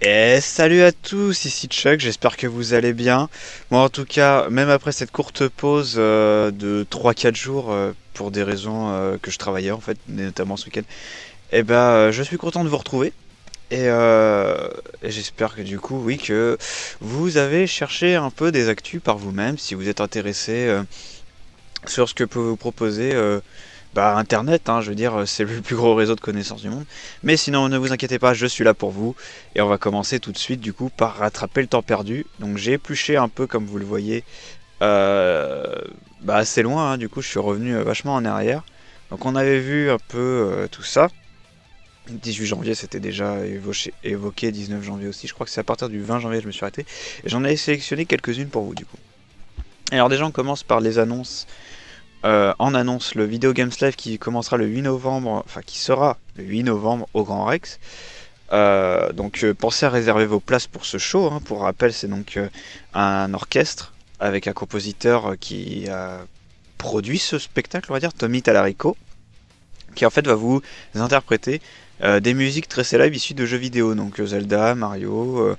Et salut à tous, ici Chuck, j'espère que vous allez bien. Moi en tout cas, même après cette courte pause de 3-4 jours, pour des raisons que je travaillais en fait, notamment ce week-end, je suis content de vous retrouver. Et j'espère que du coup, oui, que vous avez cherché un peu des actus par vous-même, si vous êtes intéressé sur ce que peut vous proposer Internet, hein, je veux dire, c'est le plus gros réseau de connaissances du monde. Mais sinon, ne vous inquiétez pas, je suis là pour vous. Et on va commencer tout de suite, du coup, par rattraper le temps perdu. Donc j'ai épluché un peu, comme vous le voyez, euh, assez loin, hein, du coup, je suis revenu vachement en arrière. Donc on avait vu un peu tout ça. 18 janvier, c'était déjà évoqué, 19 janvier aussi. Je crois que c'est à partir du 20 janvier que je me suis arrêté. Et j'en ai sélectionné quelques-unes pour vous, du coup. Alors déjà, on commence par les annonces. En annonce le Video Games Live qui commencera le 8 novembre, enfin qui sera le 8 novembre au Grand Rex. Pensez à réserver vos places pour ce show, hein. Pour rappel, c'est donc un orchestre avec un compositeur qui a produit ce spectacle, on va dire, Tommy Tallarico, qui en fait va vous interpréter des musiques très célèbres issues de jeux vidéo, donc Zelda, Mario,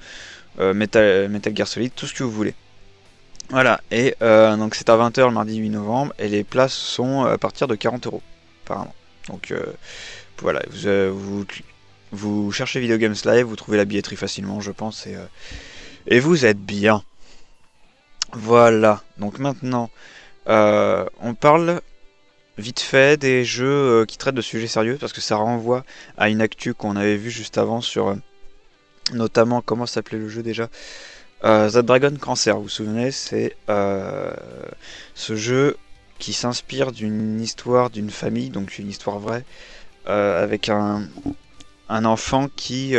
Metal Gear Solid, tout ce que vous voulez. Voilà, donc c'est à 20 h le mardi 8 novembre, et les places sont à partir de 40 € apparemment. Donc voilà, vous cherchez Video Games Live, vous trouvez la billetterie facilement, je pense, et vous êtes bien. Voilà, donc maintenant, on parle vite fait des jeux qui traitent de sujets sérieux, parce que ça renvoie à une actu qu'on avait vue juste avant sur, notamment, comment s'appelait le jeu déjà, The Dragon Cancer, vous vous souvenez, c'est ce jeu qui s'inspire d'une histoire d'une famille, donc une histoire vraie, avec un enfant qui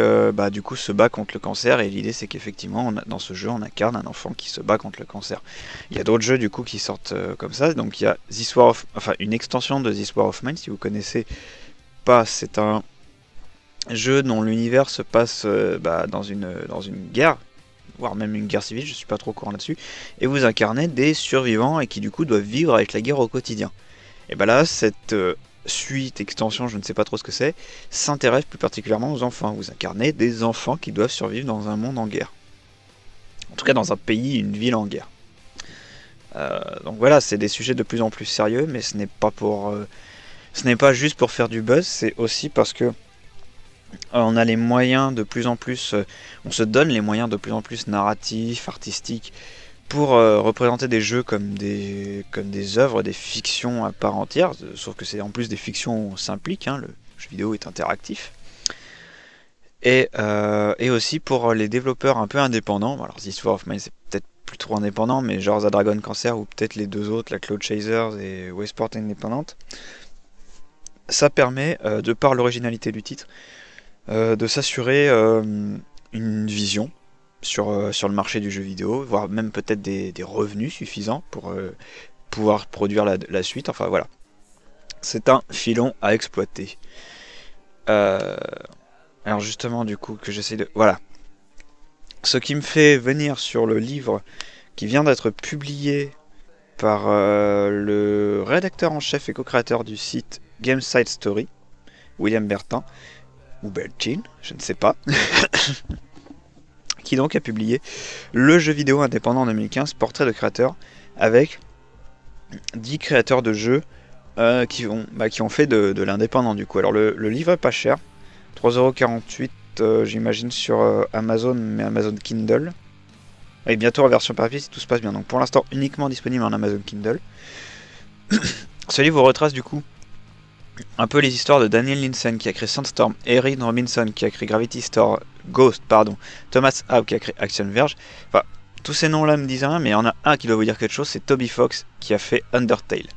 du coup se bat contre le cancer, et l'idée c'est qu'effectivement dans ce jeu on incarne un enfant qui se bat contre le cancer. Il y a d'autres jeux du coup qui sortent comme ça, donc il y a une extension de This War of Mine, si vous connaissez pas, c'est un jeu dont l'univers se passe dans une guerre, voire même une guerre civile, je suis pas trop au courant là-dessus, et vous incarnez des survivants et qui du coup doivent vivre avec la guerre au quotidien. Et bah là, cette suite, extension, je ne sais pas trop ce que c'est, s'intéresse plus particulièrement aux enfants. Vous incarnez des enfants qui doivent survivre dans un monde en guerre. En tout cas dans un pays, une ville en guerre. Donc voilà, c'est des sujets de plus en plus sérieux, mais ce n'est pas juste pour faire du buzz, c'est aussi parce que on a les moyens de plus en plus, on se donne les moyens de plus en plus narratifs, artistiques, pour représenter des jeux comme des œuvres, des fictions à part entière, sauf que c'est en plus des fictions simpliques, hein, le jeu vidéo est interactif. Et aussi pour les développeurs un peu indépendants, alors This War of Mine c'est peut-être plus trop indépendant, mais genre The Dragon Cancer ou peut-être les deux autres, la Cloud Chasers et Waysport Independent, ça permet, de par l'originalité du titre, de s'assurer une vision sur le marché du jeu vidéo, voire même peut-être des revenus suffisants pour pouvoir produire la suite. Enfin voilà, c'est un filon à exploiter. Euh, alors justement, du coup, que j'essaie de... Voilà. Ce qui me fait venir sur le livre qui vient d'être publié par le rédacteur en chef et co-créateur du site Gameside Story, William Bertin, ou Bertin, je ne sais pas, qui donc a publié le jeu vidéo indépendant en 2015, Portrait de créateur, avec 10 créateurs de jeux qui ont fait de l'indépendant du coup. Alors le livre est pas cher, 3,48 € j'imagine sur Amazon, mais Amazon Kindle. Et bientôt en version papier si tout se passe bien. Donc pour l'instant uniquement disponible en Amazon Kindle. Ce livre retrace du coup un peu les histoires de Daniel Linsen qui a créé Sandstorm, Erin Robinson qui a créé Gravity Store, Ghost, pardon, Thomas Howe qui a créé Action Verge. Enfin, tous ces noms-là me disent rien, mais il y en a un qui doit vous dire quelque chose, c'est Toby Fox qui a fait Undertale.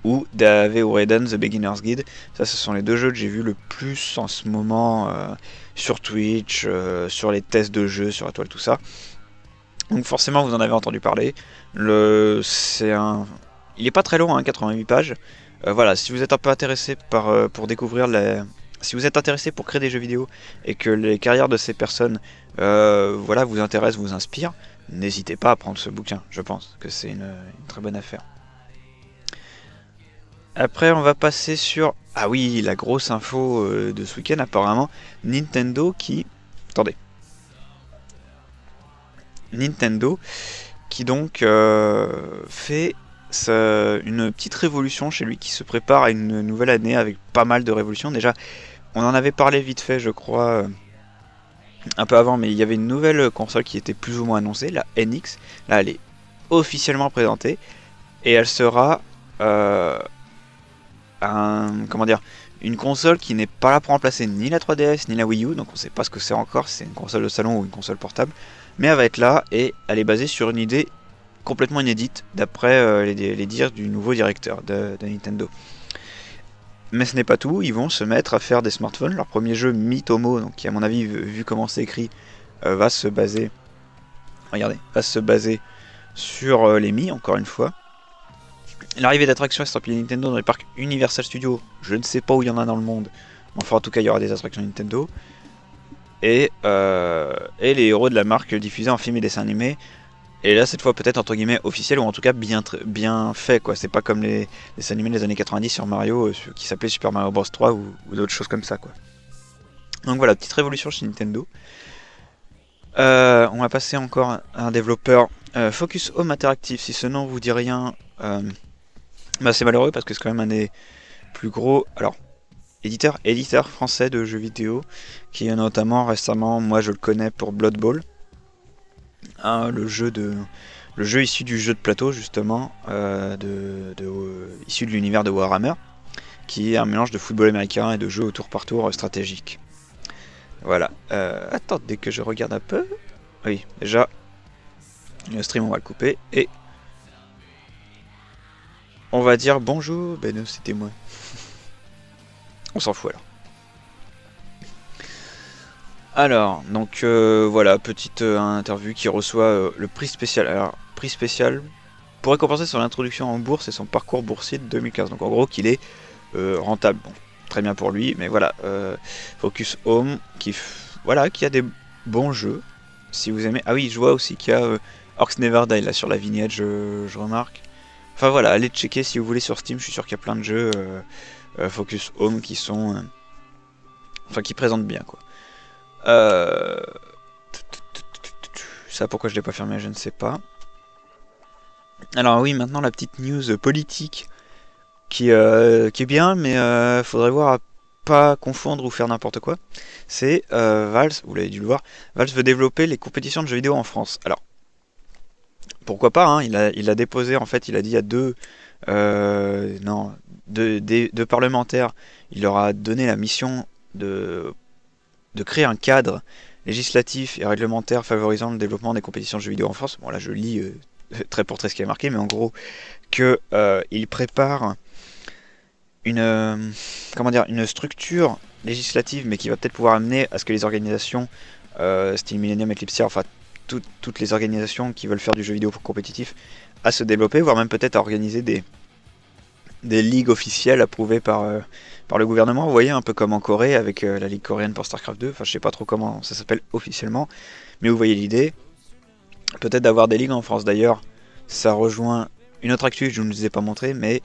Ou Dave O'Redden, The Beginner's Guide. Ça, ce sont les deux jeux que j'ai vus le plus en ce moment sur Twitch, sur les tests de jeux, sur la toile, tout ça. Donc forcément, vous en avez entendu parler. Il est pas très long, hein, 88 pages. Voilà, si vous êtes un peu intéressé pour découvrir si vous êtes intéressé pour créer des jeux vidéo et que les carrières de ces personnes vous intéressent, vous inspirent, n'hésitez pas à prendre ce bouquin. Je pense que c'est une très bonne affaire. Après, on va passer sur... Ah oui, la grosse info de ce week-end, apparemment, Nintendo qui... Attendez. Nintendo, qui donc fait une petite révolution chez lui, qui se prépare à une nouvelle année avec pas mal de révolutions. Déjà, on en avait parlé vite fait, je crois, un peu avant, mais il y avait une nouvelle console qui était plus ou moins annoncée, la NX. Là, elle est officiellement présentée, et elle sera comment dire, une console qui n'est pas là pour remplacer ni la 3DS ni la Wii U, donc on sait pas ce que c'est encore, si c'est une console de salon ou une console portable, mais elle va être là et elle est basée sur une idée complètement inédite d'après les dires du nouveau directeur de Nintendo. Mais ce n'est pas tout, ils vont se mettre à faire des smartphones. Leur premier jeu, Miitomo, donc qui à mon avis, vu comment c'est écrit, va se baser sur les Mi, encore une fois. L'arrivée d'attractions estampillées Nintendo dans les parcs Universal Studios, je ne sais pas où il y en a dans le monde, mais enfin en tout cas il y aura des attractions Nintendo. Et les héros de la marque diffusés en film et dessins animés. Et là cette fois peut-être entre guillemets officiel, ou en tout cas bien fait quoi. C'est pas comme les dessins animés des années 90 sur Mario qui s'appelait Super Mario Bros 3 ou d'autres choses comme ça quoi. Donc voilà, petite révolution chez Nintendo. On va passer encore à un développeur, Focus Home Interactive. Si ce nom vous dit rien, bah c'est malheureux parce que c'est quand même un des plus gros éditeur français de jeux vidéo, qui a notamment récemment, moi je le connais pour Blood Bowl, le jeu issu du jeu de plateau justement, issu de l'univers de Warhammer, qui est un mélange de football américain et de jeux au tour par tour stratégique. Voilà. Attendez que je regarde un peu. Oui, déjà le stream on va le couper et on va dire bonjour. Ben non, c'était moi. On s'en fout alors. Alors, donc voilà, petite interview qui reçoit le prix spécial. Alors, prix spécial pour récompenser son introduction en bourse et son parcours boursier de 2015. Donc en gros qu'il est rentable. Bon, très bien pour lui, mais voilà, Focus Home qui a des bons jeux. Si vous aimez. Ah oui, je vois aussi qu'il y a Orcs Never Die là sur la vignette, je remarque. Enfin voilà, allez checker si vous voulez sur Steam, je suis sûr qu'il y a plein de jeux Focus Home qui sont. Qui présentent bien quoi. Ça, pourquoi je l'ai pas fermé, je ne sais pas. Alors oui, maintenant la petite news politique qui est bien, mais faudrait voir à pas confondre ou faire n'importe quoi. C'est Valve, vous l'avez dû le voir, Valve veut développer les compétitions de jeux vidéo en France. Alors, pourquoi pas, hein, il a déposé, en fait, il a dit à deux parlementaires, il leur a donné la mission de créer un cadre législatif et réglementaire favorisant le développement des compétitions de jeux vidéo en France. Bon là je lis très pour très ce qui est marqué, mais en gros que il prépare une structure législative, mais qui va peut-être pouvoir amener à ce que les organisations style Millennium, Eclipse, enfin toutes les organisations qui veulent faire du jeu vidéo compétitif à se développer, voire même peut-être à organiser des ligues officielles approuvées par le gouvernement. Vous voyez, un peu comme en Corée avec la ligue coréenne pour StarCraft 2. Enfin, je sais pas trop comment ça s'appelle officiellement, mais vous voyez l'idée. Peut-être d'avoir des ligues en France. D'ailleurs, ça rejoint une autre actu que je ne vous ai pas montré, mais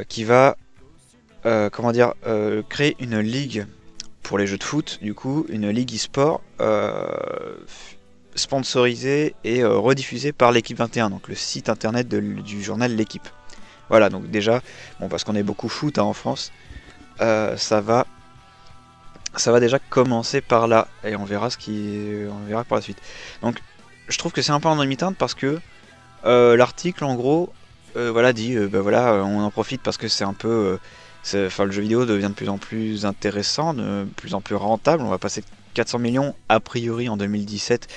qui va créer une ligue pour les jeux de foot. Du coup, une ligue e-sport sponsorisée et rediffusée par l'équipe 21, donc le site internet du journal L'équipe. Voilà, donc déjà, bon, parce qu'on est beaucoup foot en France, ça va déjà commencer par là, et on verra on verra par la suite. Donc, je trouve que c'est un peu en demi-teinte parce que l'article, en gros, dit, on en profite parce que c'est un peu, le jeu vidéo devient de plus en plus intéressant, de plus en plus rentable. On va passer de 400 millions a priori en 2017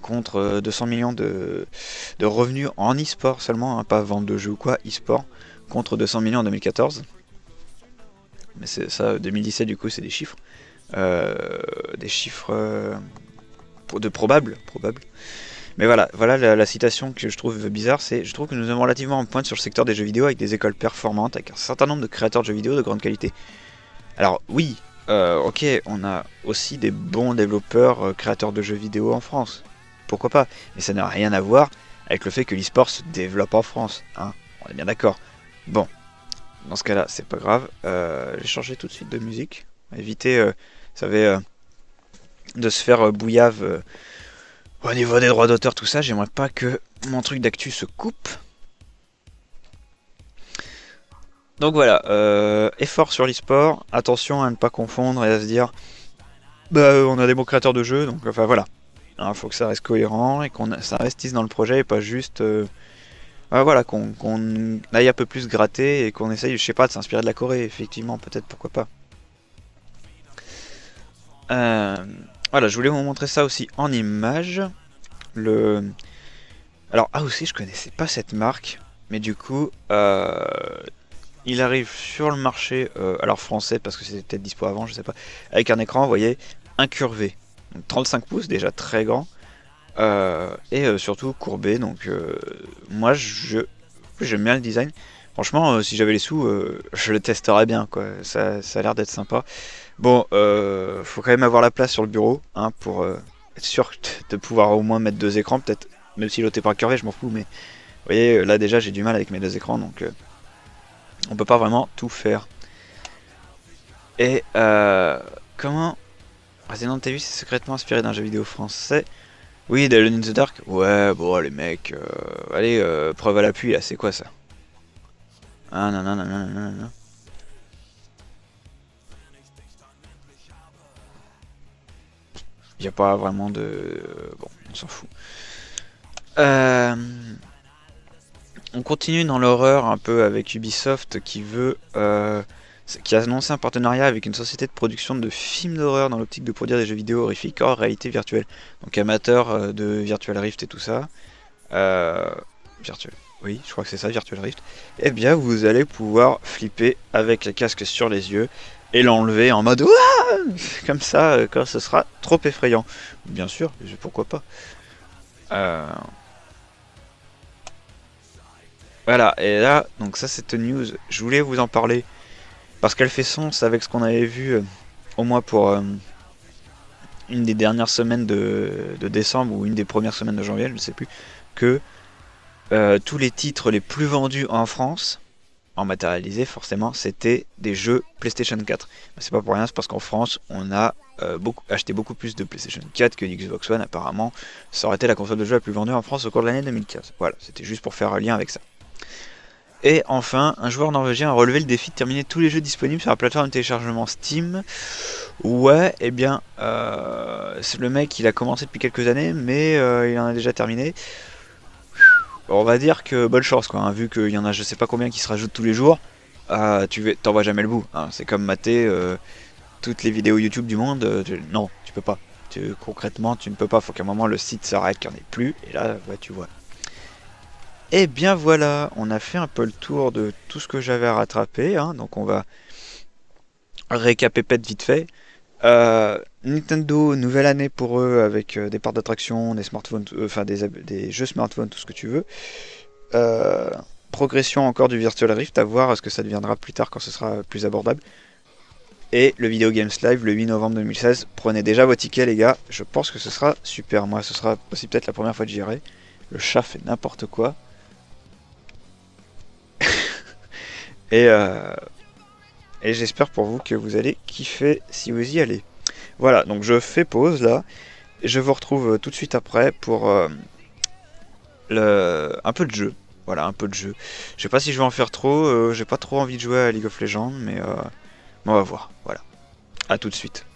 contre 200 millions de revenus en e-sport seulement, hein, pas vente de jeux ou quoi, e-sport, contre 200 millions en 2014. Mais c'est ça, 2017 du coup c'est des chiffres. Des chiffres de probables. Mais voilà la citation que je trouve bizarre, c'est: je trouve que nous sommes relativement en pointe sur le secteur des jeux vidéo avec des écoles performantes, avec un certain nombre de créateurs de jeux vidéo de grande qualité. Alors oui, ok, on a aussi des bons développeurs créateurs de jeux vidéo en France. Pourquoi pas? Mais ça n'a rien à voir avec le fait que l'e-sport se développe en France, hein, on est bien d'accord. Bon, dans ce cas-là, c'est pas grave. J'ai changé tout de suite de musique. Éviter, de se faire bouillave Au niveau des droits d'auteur, tout ça, j'aimerais pas que mon truc d'actu se coupe. Donc voilà, effort sur l'e-sport, attention à ne pas confondre et à se dire bah on a des bons créateurs de jeux, donc enfin voilà. Il faut que ça reste cohérent et qu'on ça investisse dans le projet et pas juste voilà, qu'on aille un peu plus gratter et qu'on essaye, je sais pas, de s'inspirer de la Corée, effectivement, peut-être, pourquoi pas. Euh, voilà, je voulais vous montrer ça aussi en image. Le... Alors, ah aussi, je connaissais pas cette marque, mais du coup, il arrive sur le marché, alors français, parce que c'était peut-être dispo avant, je sais pas, avec un écran, vous voyez, incurvé. Donc 35 pouces, déjà très grand, et surtout courbé, donc moi, j'aime bien le design. Franchement, si j'avais les sous, je le testerais bien, quoi. Ça a l'air d'être sympa. Bon, faut quand même avoir la place sur le bureau, hein, pour être sûr de pouvoir au moins mettre deux écrans, peut-être, même si l'autre est pas curvé, je m'en fous, mais vous voyez, là déjà j'ai du mal avec mes deux écrans, donc on peut pas vraiment tout faire. Et comment Resident Evil c'est secrètement inspiré d'un jeu vidéo français. Oui, d'Alone in the Dark. Ouais, bon les mecs, allez, preuve à l'appui là, c'est quoi ça? Ah non non non non non non. Y a pas vraiment de... Bon, on s'en fout. Euh, On continue dans l'horreur un peu avec Ubisoft qui a annoncé un partenariat avec une société de production de films d'horreur dans l'optique de produire des jeux vidéo horrifiques hors réalité virtuelle. Donc amateur de Virtual Rift et tout ça. Euh, Virtual... Oui, je crois que c'est ça, Virtual Rift. Eh bien, vous allez pouvoir flipper avec le casque sur les yeux et l'enlever en mode ouah, comme ça quand ce sera trop effrayant. Bien sûr, pourquoi pas. Euh, Voilà, et là, donc ça cette news, je voulais vous en parler parce qu'elle fait sens avec ce qu'on avait vu au moins pour une des dernières semaines de décembre ou une des premières semaines de janvier, je ne sais plus, que tous les titres les plus vendus en France, en matérialisé forcément, c'était des jeux PlayStation 4. C'est pas pour rien, c'est parce qu'en France, on a acheté beaucoup plus de PlayStation 4 que d'Xbox One apparemment. Ça aurait été la console de jeu la plus vendue en France au cours de l'année 2015. Voilà, c'était juste pour faire un lien avec ça. Et enfin, un joueur norvégien a relevé le défi de terminer tous les jeux disponibles sur la plateforme de téléchargement Steam. Ouais, eh bien, c'est le mec, il a commencé depuis quelques années, mais il en a déjà terminé. Bon, on va dire que bonne chance, quoi, hein, vu qu'il y en a je sais pas combien qui se rajoutent tous les jours. T'en vois jamais le bout, hein. C'est comme mater toutes les vidéos YouTube du monde. Non, tu peux pas. Concrètement, tu ne peux pas. Faut qu'à un moment le site s'arrête, qu'il n'y en ait plus. Et là, ouais, tu vois. Et bien voilà, on a fait un peu le tour de tout ce que j'avais à rattraper, hein, donc on va récapépète vite fait. Nintendo, nouvelle année pour eux avec des parcs d'attraction, des smartphones, enfin des jeux smartphones, tout ce que tu veux. Euh, Progression encore du Virtual Rift, à voir ce que ça deviendra plus tard quand ce sera plus abordable. Et le Video Games Live le 8 novembre 2016. Prenez déjà vos tickets les gars, je pense que ce sera super. Moi ce sera aussi peut-être la première fois que j'irai. Le chat fait n'importe quoi. Et, euh, et j'espère pour vous que vous allez kiffer si vous y allez. Voilà, donc je fais pause là. Et je vous retrouve tout de suite après pour un peu de jeu. Voilà, un peu de jeu. Je sais pas si je vais en faire trop. J'ai pas trop envie de jouer à League of Legends, mais on va voir. Voilà. À tout de suite.